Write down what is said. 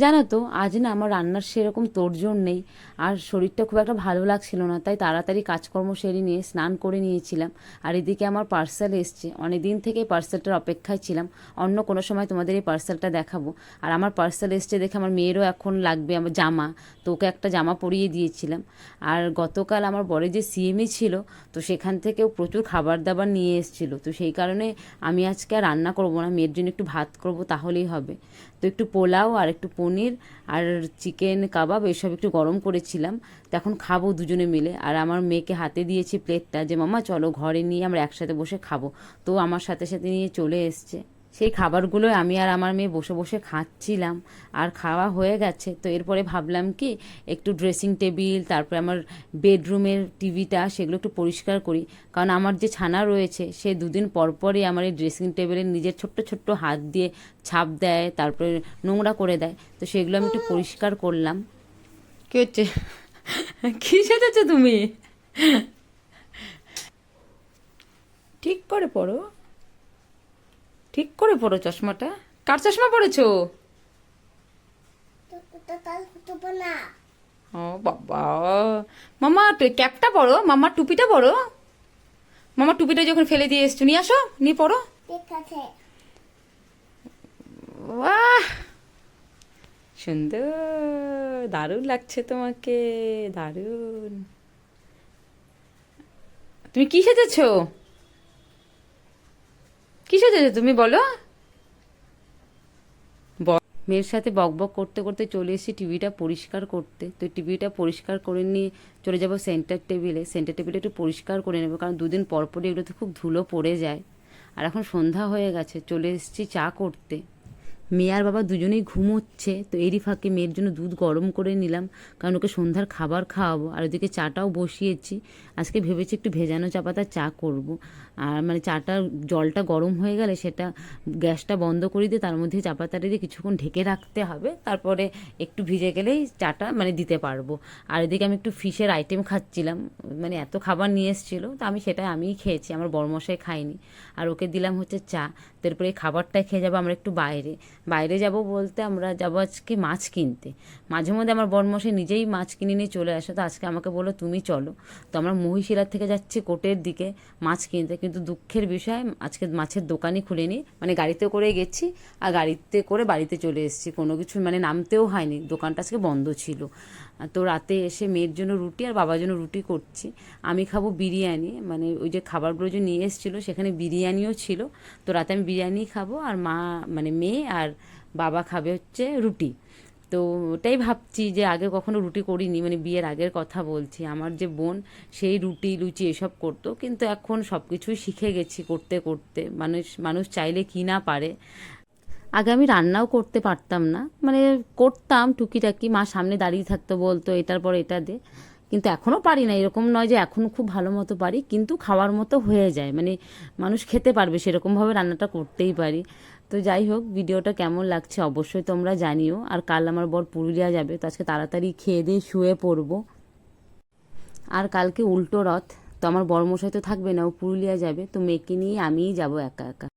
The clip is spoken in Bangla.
জানো তো আজ না আমার রান্নার সেরকম তোড়জোড় নেই, আর শরীরটা খুব একটা ভালো লাগছিল না, তাই তাড়াতাড়ি কাজকর্ম সেরে নিয়ে স্নান করে নিয়েছিলাম। আর এদিকে আমার পার্সেল এসছে, অনেক দিন থেকে পার্সেলটার অপেক্ষায় ছিলাম। অন্য কোনো সময় তোমাদের এই পার্সেলটা দেখাবো। আর আমার পার্সেল এসছে দেখে আমার মেয়েরও এখন লাগবে আমার জামা, তো ওকে একটা জামা পরিয়ে দিয়েছিলাম। আর গতকাল আমার বরে যে সিএমই ছিল, তো সেখান থেকেও প্রচুর খাবার দাবার নিয়ে এসেছিলো, তো সেই কারণে আমি আজকে আর রান্না করবো না, মেয়ের জন্য একটু ভাত করব তাহলেই হবে। তো একটু পোলাও আর একটু পনির আর চিকেন কাবাব এসব একটু গরম করেছিলাম, তো এখন খাবো দুজনে মিলে। আর আমার মেয়েকে হাতে দিয়েছি প্লেটটা, যে মামা চলো ঘরে নিয়ে আমরা একসাথে বসে খাবো। তো আমার সাথে সাথে নিয়ে চলে এসছে। সেই খাবারগুলো আমি আর আমার মেয়ে বসে বসে খাচ্ছিলাম। আর খাওয়া হয়ে গেছে, তো এরপরে ভাবলাম কি একটু ড্রেসিং টেবিল, তারপরে আমার বেডরুমের টিভিটা, সেগুলো একটু পরিষ্কার করি। কারণ আমার যে ছানা রয়েছে সে দুদিন পর পরই আমার এই ড্রেসিং টেবিলের নিজের ছোট্ট ছোট্ট হাত দিয়ে ছাপ দেয়, তারপরে নোংরা করে দেয়, তো সেগুলো আমি একটু পরিষ্কার করলাম। কি হচ্ছে? কি সেজেছো তুমি? ঠিক করে পড়ো, ঠিক করে পড়ো চশমাটা। কার চশমা পড়েছো? ও বাবা, মামা ক্যাপটা পরো, মামার টুপিটা পরো। মামার টুপিটা যখন ফেলে দিয়ে এসছো, নিয়ে আসো, নিয়ে পড়ো। ঠিক আছে। বাহ, সুন্দর, দারুণ লাগছে তোমাকে, দারুণ। তুমি কি সেজেছো? কি সেজেছো তুমি বলো? মেয়ের সাথে বকবক করতে করতে চলে এসেছি টিভিটা পরিষ্কার করতে। তো টিভিটা পরিষ্কার করে নিয়ে চলে যাব সেন্টার টেবিলে। সেন্টার টেবিলে একটু পরিষ্কার করে নেবো, কারণ দুদিন পর পরই এগুলোতে খুব ধুলো পড়ে যায়। আর এখন সন্ধ্যা হয়ে গেছে, চলে এসেছি চা করতে। মেয়ে আর বাবা দুজনেই ঘুমোচ্ছে, তো এরই ফাঁকে মেয়ের জন্য দুধ গরম করে নিলাম, কারণ ওকে সন্ধ্যার খাবার খাওয়াবো। আর ওদিকে চাটাও বসিয়েছি। আজকে ভেবেছি একটু ভেজানো চা পাতার চা করব। আর মানে চাটা জলটা গরম হয়ে গেলে সেটা গ্যাসটা বন্ধ করে দিয়ে তার মধ্যে চা পাতাটা দিয়ে কিছুক্ষণ ঢেকে রাখতে হবে, তারপরে একটু ভিজে গেলেই চাটা মানে দিতে পারবো। আর এদিকে আমি একটু ফিশের আইটেম খাচ্ছিলাম, মানে এত খাবার নিয়ে এসেছিলো, তো আমি সেটা আমিই খেয়েছি, আমার বড়মশাই খাইনি। আর ওকে দিলাম হচ্ছে চা। তারপরে এই খাবারটা খেয়ে যাবো আমরা একটু বাইরে। বাইরে যাব বলতে আমরা যাবো আজকে মাছ কিনতে। মাঝে মধ্যে আমার বড়মশাই নিজেই মাছ কিনে নিয়ে চলে আসে, তো আজকে আমাকে বললো তুমি চলো। তো আমরা মহিশিলার থেকে যাচ্ছি কোর্টের দিকে মাছ কিনতে, কিন্তু দুঃখের বিষয় আজকে মাছের দোকানই খুলেনি, মানে গাড়িতে করে গেছি আর গাড়িতে করে বাড়িতে চলে এসেছি, কোনো কিছু মানে নামতেও হয়নি, দোকানটা আজকে বন্ধ ছিল। তো রাতে এসে মেয়ের জন্য রুটি আর বাবার জন্য রুটি করছি। আমি খাবো বিরিয়ানি, মানে ওই যে খাবারগুলো যে নিয়ে এসেছিলো সেখানে বিরিয়ানিও ছিল, তো রাতে আমি বিরিয়ানি খাবো আর মা মানে মেয়ে আর বাবা খাবে হচ্ছে রুটি। তো ওটাই ভাবছি যে আগে কখনো রুটি করিনি, মানে বিয়ের আগের কথা বলছি। আমার যে বোন সেই রুটি লুচি এসব করতো, কিন্তু এখন সব কিছুই শিখে গেছি করতে করতে। মানুষ মানুষ চাইলে কি না পারে। আগে আমি রান্নাও করতে পারতাম না, মানে করতাম টুকিটাকি, মা সামনে দাঁড়িয়ে থাকতো বলতো এটার পর এটা দে, কিন্তু এখনও পারি না, এরকম নয় যে এখন খুব ভালো মতো পারি, কিন্তু খাওয়ার মতো হয়ে যায়, মানে মানুষ খেতে পারবে সেরকমভাবে রান্নাটা করতেই পারি। তো যাই হোক, ভিডিওটা কেমন লাগছে অবশ্যই তোমরা জানিও। আর কাল আমার বর পুরুলিয়া যাবে, তো আজকে তাড়াতাড়ি খেয়ে দিয়ে শুয়ে পড়বো। আর কালকে উল্টো রথ, তো আমার বড়মশাই তো থাকবে না, ও পুরুলিয়া যাবে, তো মেয়েকে নিয়ে আমিই যাবো একা একা।